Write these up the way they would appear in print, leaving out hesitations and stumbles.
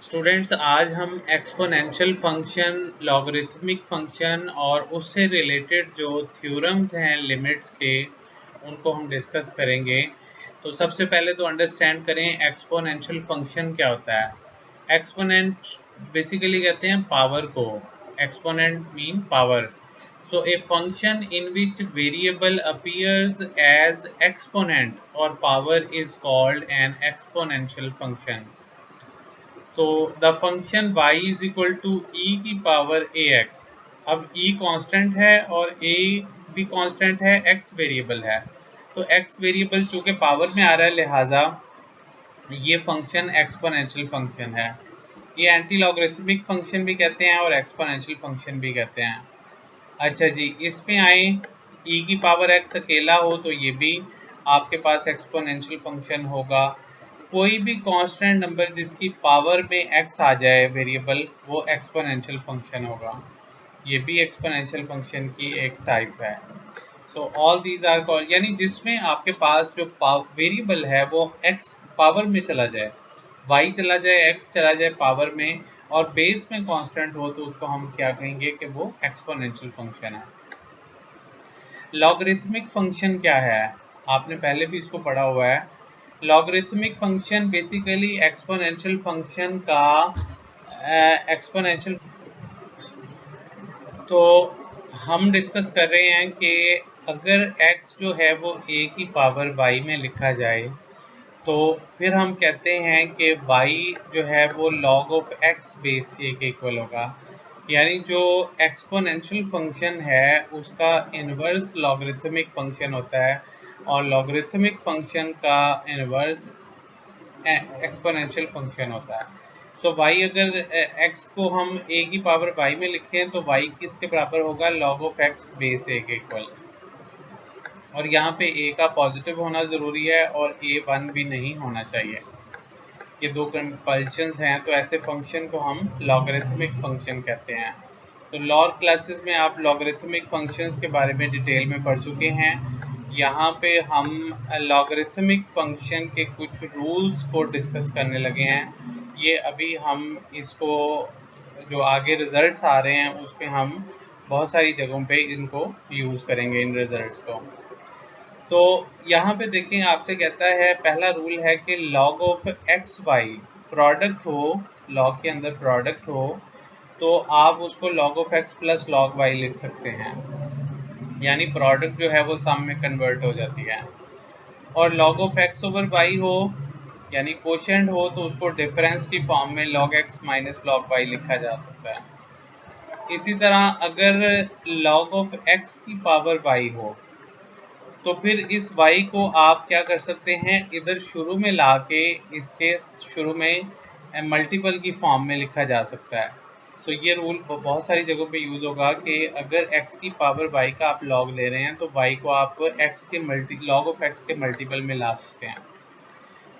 Students, आज हम exponential function, logarithmic function और उससे रिलेटेड जो थ्योरम्स हैं लिमिट्स के, उनको हम डिस्कस करेंगे। तो सबसे पहले तो अंडरस्टैंड करें एक्सपोनेंशियल फंक्शन क्या होता है। एक्सपोनेंट बेसिकली कहते हैं पावर को। Exponent mean power. So a function in which variable appears as exponent or power is called an exponential function. तो the function y is equal to e की power a x. अब e constant है और a भी constant है, x variable है। तो x variable चूंकि पावर में आ रहा है, लिहाजा ये फंक्शन एक्सपोनेंशियल फंक्शन है। ये एंटी लॉगरिथमिक फंक्शन भी कहते हैं और एक्सपोनेंशियल फंक्शन भी कहते हैं। अच्छा जी, इसमें आए e की पावर x अकेला हो तो ये भी आपके पास एक्सपोनेंशियल फंक्शन होगा। कोई भी कांस्टेंट नंबर जिसकी पावर में x आ जाए वेरिएबल, वो एक्सपोनेंशियल फंक्शन होगा। ये भी एक्सपोनेंशियल फंक्शन की एक टाइप है। So all these are called, यानी जिसमें आपके पास जो वेरिएबल है वो x पावर में चला जाए, y चला जाए, x चला जाए पावर में, और बेस में कांस्टेंट हो, तो उसको हम क्या कहेंगे कि वो एक्सपोनेंशियल फंक्शन है। लॉगरिथमिक फंक्शन क्या है? आपने पहले भी इसको पढ़ा हुआ है। Logarithmic function basically exponential function का एक्सपोनेंशियल। तो हम डिस्कस कर रहे हैं कि अगर x जो है वो a की पावर y में लिखा जाए, तो फिर हम कहते हैं कि y जो है वो log of x base a के इक्वल होगा। यानी जो एक्सपोनेंशियल फंक्शन है उसका इन्वर्स लॉगरिथमिक फंक्शन होता है, और लॉगरिथमिक फंक्शन का इन्वर्स एक्सपोनेंशियल फंक्शन होता है। सो y अगर x को हम a की पावर y में लिखें तो y किसके बराबर होगा? log of x base a के इक्वल। और यहाँ पे a का पॉजिटिव होना ज़रूरी है और a 1 भी नहीं होना चाहिए। ये दो कंपल्शंस हैं, तो ऐसे फंक्शन को हम लॉगरिथमिक फंक्शन कहते हैं। तो लोअर क्लासेस में आप लॉगरिथमिक फंक्शंस के बारे में डिटेल में पढ़ चुके हैं। यहाँ पे हम लॉगरिथमिक फंक्शन के कुछ रूल्स को डिस्कस करने लगे हैं। ये अभी हम इसको, जो आगे रिजल्ट्स आ रहे हैं उसमें हम बहुत सारी जगहों पे इनको यूज़ करेंगे, इन रिजल्ट्स को। तो यहाँ पे देखें, आपसे कहता है, पहला रूल है कि log of X Y product हो, log के अंदर प्रोडक्ट हो, तो आप उसको log of X plus log Y लिख सकते हैं। यानी प्रोडक्ट जो है वो सम में कन्वर्ट हो जाती है। और log of X over Y हो, यानी कोशेंट हो, तो उसको डिफरेंस की फॉर्म में log x minus log y लिखा जा सकता है। इसी तरह अगर log ऑफ x की पावर y हो, तो फिर इस y को आप क्या कर सकते हैं, इधर शुरू में ला के इसके शुरू में मल्टीपल की फॉर्म में लिखा जा सकता है। तो ये रूल बहुत सारी जगहों पे यूज़ होगा कि अगर x की पावर y का आप log ले रहे हैं तो y को आप x के log ऑफ x के मल्टीपल में ला सकते हैं।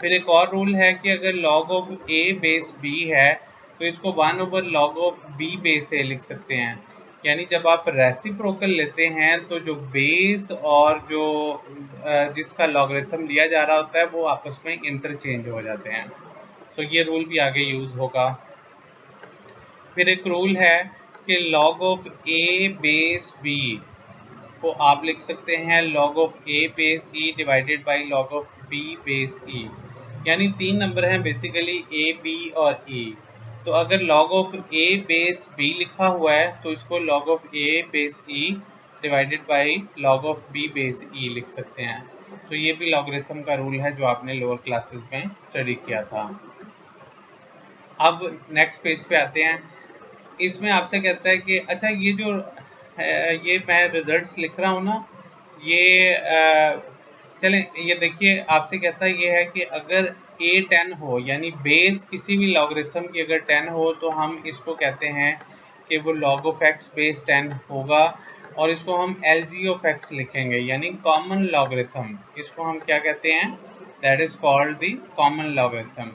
फिर एक और रूल है कि अगर log of a base b है, तो इसको 1 over log of b base a लिख सकते हैं। यानी जब आप रेसिप्रोकल लेते हैं तो जो बेस और जो जिसका लॉगरिथम लिया जा रहा होता है वो आपस में इंटरचेंज हो जाते हैं। तो ये रूल भी आगे यूज़ होगा। फिर एक रूल है कि log of a base b को आप लिख सकते हैं log of a base e divided by log of b base e। यानी 3 नंबर हैं बेसिकली, a, b और e। तो अगर log of a base b लिखा हुआ है तो इसको log of a base e divided by log of b base e लिख सकते हैं। तो ये भी लॉगरिथम का रूल है जो आपने लोअर क्लासेस में स्टडी किया था। अब नेक्स्ट पेज पे आते हैं। इसमें आपसे कहता है कि अच्छा, ये जो ये मैं रिजल्ट्स लिख रहा हूँ ना, ये चलें, ये देखिए, आपसे कहता है ये है कि अगर a 10 हो, यानी बेस किसी भी लॉगरिथम की अगर 10 हो, तो हम इसको कहते हैं कि वो log ऑफ x बेस 10 होगा, और इसको हम lg ऑफ x लिखेंगे, यानी कॉमन लॉगरिथम। इसको हम क्या कहते हैं? That is called the common logarithm.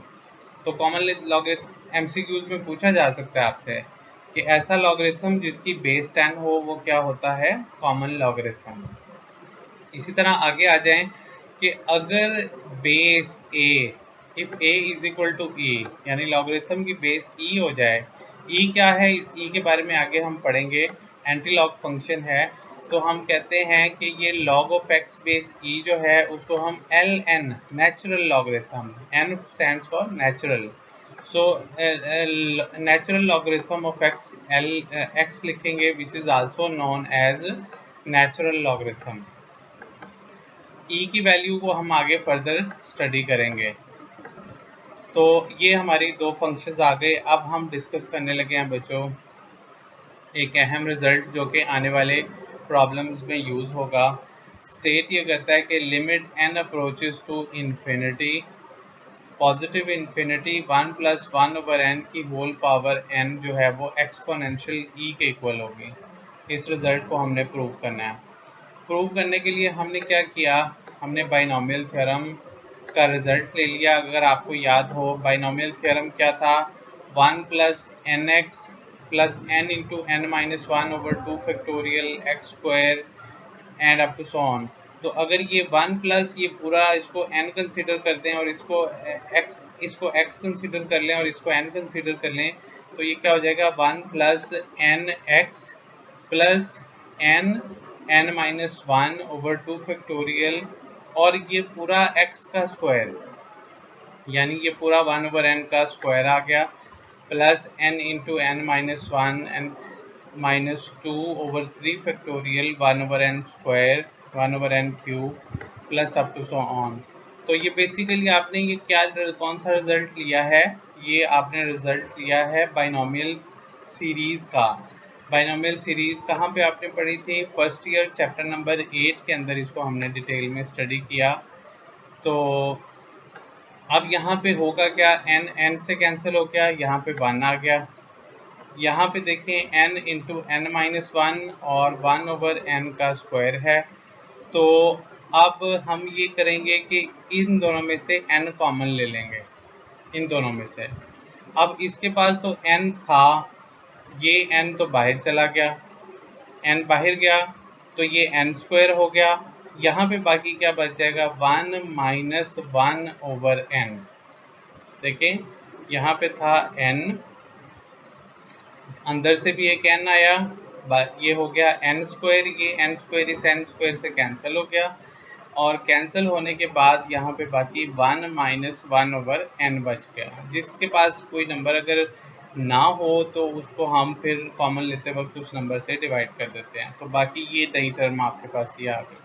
तो कॉमन लॉगरिथम एमसीक्यूज में पूछा जा सकता है आपसे कि ऐसा लॉगरिथम जिसकी बेस 10 हो वो क्या होता है? Common logarithm. इसी तरह आगे आ जाएं कि अगर base a if a is equal to e, यानी लॉगरिथम की बेस e हो जाए। e क्या है, इस e के बारे में आगे हम पढ़ेंगे, एंटी लॉग फंक्शन है। तो हम कहते हैं कि ये log of x base e जो है उसको हम ln, natural logarithm, n stands for natural, so natural logarithm of x लिखेंगे, which is also known as natural logarithm. e की वैल्यू को हम आगे फर्दर स्टडी करेंगे। तो ये हमारी दो फंक्शंस आ गए। अब हम डिस्कस करने लगे हैं बच्चों एक अहम रिजल्ट जो कि आने वाले प्रॉब्लम्स में यूज़ होगा। स्टेट ये करता है कि limit n approaches to infinity, positive infinity 1 + 1/n की होल पावर n जो है वो एक्सपोनेंशियल e के इक्वल होगी। इस रिज़ल्ट को हमने प्रूव करना है। प्रूव करने के लिए हमने क्या किया, हमने बाइनोमियल थ्योरम का रिजल्ट ले लिया। अगर आपको याद हो बाइनोमियल थ्योरम क्या था, 1 + nx + n × n-1/2 factorial x square and up to so on. तो अगर ये 1 प्लस ये पूरा इसको n कंसीडर करते हैं और इसको x कंसीडर कर लें और इसको n कंसीडर कर लें, तो ये क्या हो जाएगा 1 + nx + n-1/2 फैक्टोरियल, और ये पूरा x का स्क्वायर, यानी ये पूरा 1/n का स्क्वायर आ गया, plus n × n-1 and -2/3 factorial 1/n square 1/n cube plus up to so on. तो ये बेसिकली आपने ये क्या कौन सा रिजल्ट लिया है, ये आपने रिजल्ट लिया है बाइनोमियल सीरीज़ का। बाइनोमियल सीरीज़ कहाँ पे आपने पढ़ी थी, फर्स्ट ईयर चैप्टर नंबर 8 के अंदर इसको हमने डिटेल में स्टडी किया। तो अब यहाँ पे होगा क्या, n से कैंसिल हो गया, यहाँ पे 1 आ गया। यहाँ पे देखें n × n-1 और 1/n का स्क्वायर है। तो अब हम ये करेंगे कि इन दोनों में से n कॉमन ले लेंगे, इन दोनों में से। अब इसके पास तो n था, ये n तो बाहर चला गया, n बाहर गया तो ये n स्क्वायर हो गया। यहाँ पे बाकी क्या बच जाएगा, 1 - 1/n। देखें यहाँ पे था n, अंदर से भी एक n आया, ये हो गया n स्क्वायर, ये n स्क्वायर इस n स्क्वायर से कैंसिल हो गया, और कैंसिल होने के बाद यहाँ पे बाकी 1 - 1/n बच गया। जिसके पास कोई नंबर अगर ना हो तो उसको हम फिर कॉमन लेते वक्त उस नंबर से डिवाइड कर देते हैं। तो बाकी ये नई टर्म आपके पास ये आ गई।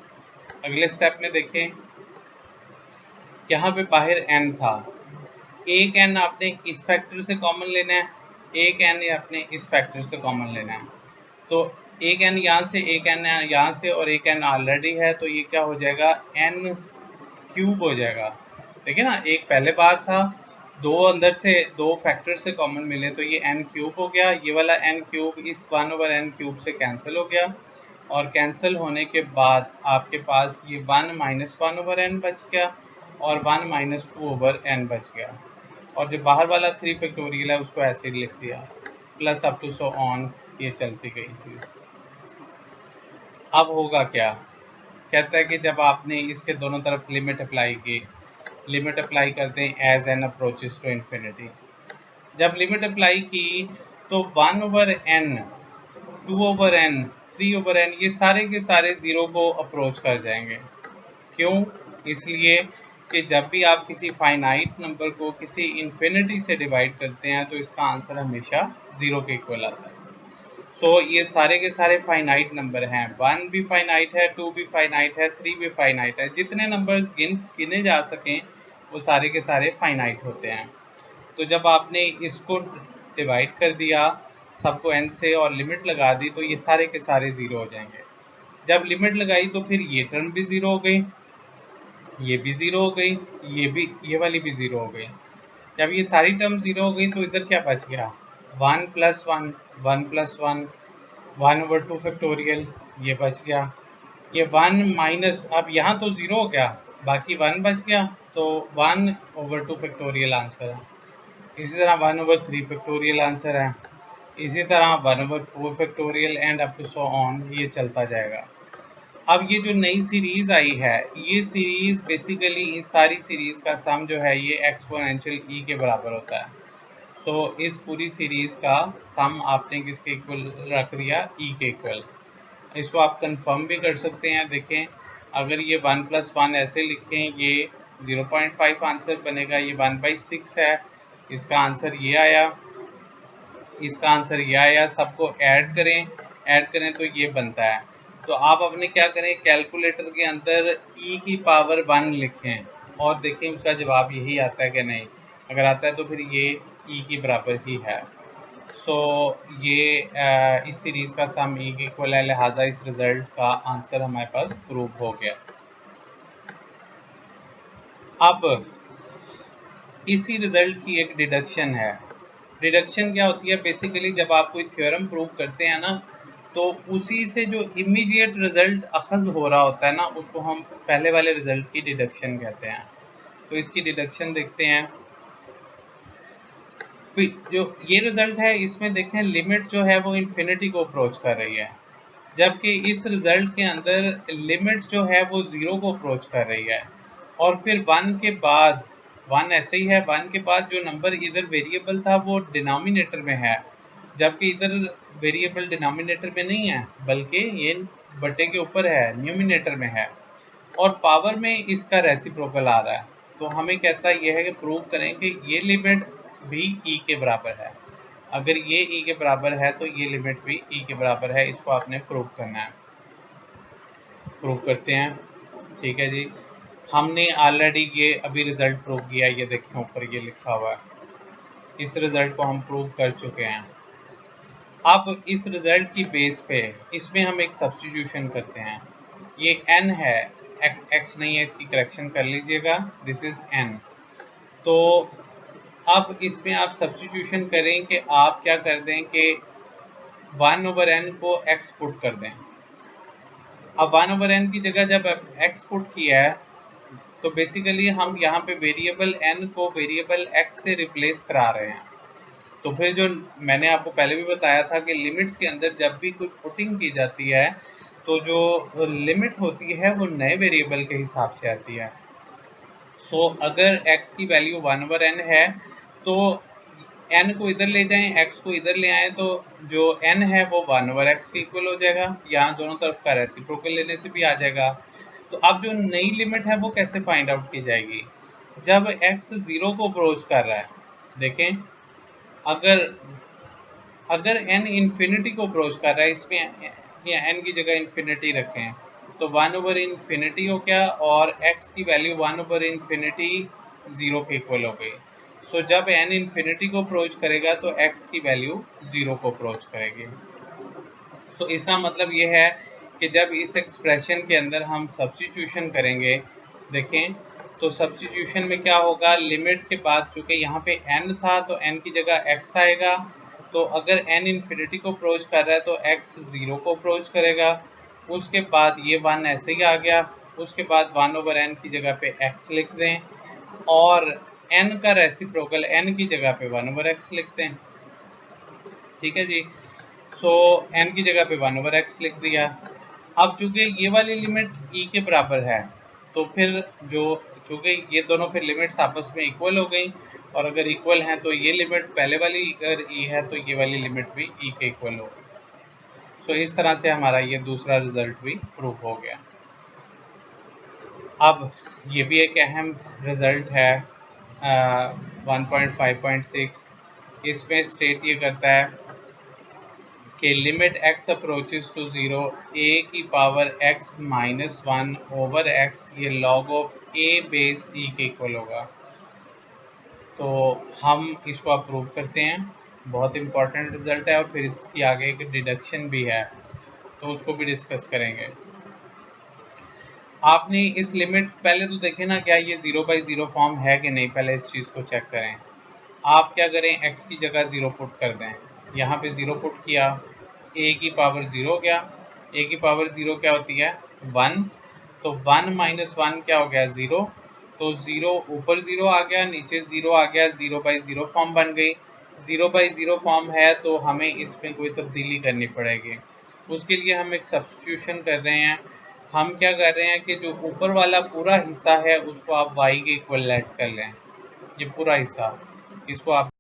अगले स्टेप में देखें, यहाँ पे बाहर n था, एक n आपने इस फैक्टर से कॉमन लेना है, एक n आपने इस फैक्टर से कॉमन लेना है। तो एक n यहाँ से, एक n यहाँ से और एक n ऑलरेडी है, तो ये क्या हो जाएगा, n क्यूब हो जाएगा। देखिए ना, एक पहले बार था, दो अंदर से दो फैक्टर से कॉमन मिले तो ये n क्यूब हो गया, ये वाला n क्यूब इस 1/n क्यूब से कैंसिल हो गया, और कैंसिल होने के बाद आपके पास ये 1 - 1/n बच गया और 1 - 2/n बच गया, और जो बाहर वाला 3 फैक्टोरियल है उसको ऐसे ही लिख दिया, plus up to so on, ये चलती गई चीज़। अब होगा क्या, कहता है कि जब आपने इसके दोनों तरफ लिमिट अप्लाई की, लिमिट अप्लाई करते हैं as n approaches to infinity. जब लिमिट अप्लाई की तो 1/n, 2/n, 3/n ये सारे के सारे ज़ीरो को अप्रोच कर जाएंगे। क्यों, इसलिए कि जब भी आप किसी फाइनाइट नंबर को किसी इन्फिनिटी से डिवाइड करते हैं तो इसका आंसर हमेशा ज़ीरो के इक्वल आता है। सो ये सारे के सारे फाइनाइट नंबर हैं, 1 भी फाइनाइट है, 2 भी फाइनाइट है, 3 भी फाइनाइट है, जितने नंबर्स गिने जा सकें वो सारे के सारे फाइनाइट होते हैं। तो जब आपने इसको डिवाइड कर दिया सबको n से और लिमिट लगा दी तो ये सारे के सारे ज़ीरो हो जाएंगे। जब लिमिट लगाई तो फिर ये टर्म भी ज़ीरो हो गई, ये भी ज़ीरो हो गई, ये वाली भी ज़ीरो हो गई। जब ये सारी टर्म ज़ीरो हो गई तो इधर क्या बच गया, 1 + 1, 1 + 1, 1/2 फैक्टोरियल, ये बच गया। ये 1 माइनस, अब यहाँ तो ज़ीरो हो गया, बाकी 1 बच गया, तो 1/2 फैक्टोरियल आंसर है। इसी तरह 1/3 फैक्टोरियल आंसर है, इसी तरह 1/4 factorial and up to so on, ये चलता जाएगा। अब ये जो नई सीरीज आई है, ये सीरीज बेसिकली इस सारी सीरीज का सम जो है ये एक्सपोनेंशियल ई के बराबर होता है। सो इस पूरी सीरीज का सम आपने किसके इक्वल रख दिया, ई के इक्वल। इसको आप कंफर्म भी कर सकते हैं। देखें, अगर ये 1 + 1 ऐसे लिखें, ये 0.5 आंसर बनेगा, ये 1/6 है, इसका आंसर ये आया, इसका आंसर ये आया। सबको ऐड करें तो ये बनता है। तो आप अपने क्या करें, कैलकुलेटर के अंदर e की पावर 1 लिखें और देखें उसका जवाब यही आता है कि नहीं। अगर आता है तो फिर ये e के बराबर ही है। सो ये इस सीरीज का सम e के इक्वल है, लिहाजा इस रिजल्ट का आंसर हमारे पास प्रूव हो गया। अब इसी रिजल्ट की एक डिडक्शन है। डिडक्शन क्या होती है, बेसिकली जब आप कोई थ्योरम प्रूव करते हैं ना, तो उसी से जो इमीडिएट रिजल्ट अखज़ हो रहा होता है ना, उसको हम पहले वाले रिजल्ट की डिडक्शन कहते हैं। तो इसकी डिडक्शन देखते हैं। जो ये रिजल्ट है, इसमें देखें लिमिट जो है वो इन्फिनिटी को अप्रोच कर रही है, जबकि इस रिजल्ट के अंदर लिमिट जो है वो 0 को अप्रोच कर रही है। और फिर 1 के बाद 1 ऐसे ही है, 1 के बाद जो नंबर इधर वेरिएबल था वो डिनोमिनेटर में है, जबकि इधर वेरिएबल डिनोमिनेटर में नहीं है, बल्कि ये बटे के ऊपर है, न्यूमिनेटर में है, और पावर में इसका रेसिप्रोकल आ रहा है। तो हमें कहता है यह है कि प्रूव करें कि ये लिमिट भी ई के बराबर है। अगर ये ई के बराबर है तो ये लिमिट भी ई के बराबर है। इसको आपने प्रूव करना है। प्रूव करते हैं। ठीक है जी, हमने ऑलरेडी ये अभी रिजल्ट प्रूव किया। ये देखें ऊपर ये लिखा हुआ है, इस रिजल्ट को हम प्रूव कर चुके हैं। अब इस रिजल्ट की बेस पे इसमें हम एक सब्स्टिट्यूशन करते हैं। ये n है, x नहीं है, इसकी करेक्शन कर लीजिएगा, दिस इज n। तो अब इसमें आप सब्स्टिट्यूशन करें कि आप क्या कर दें कि 1/n को x पुट कर दें। अब 1/n की जगह जब x पुट किया है तो बेसिकली हम यहाँ पे वेरिएबल n को वेरिएबल x से रिप्लेस करा रहे हैं। तो फिर जो मैंने आपको पहले भी बताया था कि लिमिट्स के अंदर जब भी कोई पुटिंग की जाती है तो जो लिमिट होती है वो नए वेरिएबल के हिसाब से आती है। सो अगर x की वैल्यू 1/n है तो n को इधर ले जाएं, x को इधर ले आएँ, तो जो n है वो 1/x के इक्वल हो जाएगा। यहाँ दोनों तरफ का रेसिप्रोकल लेने से भी आ जाएगा। तो अब जो नई लिमिट है वो कैसे फाइंड आउट की जाएगी, जब x 0 को अप्रोच कर रहा है। देखें, अगर n इन्फिनिटी को अप्रोच कर रहा है, इसमें n की जगह इन्फिनिटी रखें, तो 1/∞ हो गया और x की वैल्यू 1/∞ 0 के इक्वल हो गई। सो जब n इन्फिनिटी को अप्रोच करेगा तो x की वैल्यू 0 को अप्रोच करेगी। सो इसका मतलब ये है कि जब इस एक्सप्रेशन के अंदर हम सब्स्टिट्यूशन करेंगे, देखें तो सब्स्टिट्यूशन में क्या होगा, लिमिट के बाद चूँकि यहाँ पे n था तो n की जगह x आएगा। तो अगर n इन्फिनिटी को अप्रोच कर रहा है तो x 0 को अप्रोच करेगा। उसके बाद ये 1 ऐसे ही आ गया। उसके बाद 1/n की जगह पे x लिख दें और n का रेसिप्रोकल n की जगह पे 1/x लिख दें। ठीक है जी। सो n की जगह पे 1/x लिख दिया। अब चूँकि ये वाली लिमिट e के बराबर है तो फिर जो चूँकि ये दोनों फिर लिमिट्स आपस में इक्वल हो गई, और अगर इक्वल हैं तो ये लिमिट पहले वाली अगर e है तो ये वाली लिमिट भी e के इक्वल होगी। सो इस तरह से हमारा ये दूसरा रिजल्ट भी प्रूव हो गया। अब ये भी एक अहम रिजल्ट है 1.5.6। इसमें स्टेट ये करता है कि limit x approaches to 0 a की पावर x - 1/x ये log of a base e के इक्वल होगा। तो हम इसको अप्रूव करते हैं। बहुत इंपॉर्टेंट रिजल्ट है और फिर इसकी आगे एक डिडक्शन भी है, तो उसको भी डिस्कस करेंगे। आपने इस लिमिट पहले तो देखें ना, क्या ये 0/0 फॉर्म है कि नहीं, पहले इस चीज़ को चेक करें। आप क्या करें, x की जगह 0 पुट कर दें। यहाँ पे 0 पुट किया, a की पावर 0 हो गया। a की पावर 0 क्या होती है, 1। तो 1 - 1 क्या हो गया, 0। तो 0 ऊपर 0 आ गया, नीचे 0 आ गया, 0/0 फॉर्म बन गई। 0/0 फॉर्म है तो हमें इसमें कोई तब्दीली करनी पड़ेगी। उसके लिए हम एक सब्स्टिट्यूशन कर रहे हैं। हम क्या कर रहे हैं कि जो ऊपर वाला पूरा हिस्सा है उसको आप y के इक्वल लेट कर लें, ये पूरा हिस्सा, इसको आप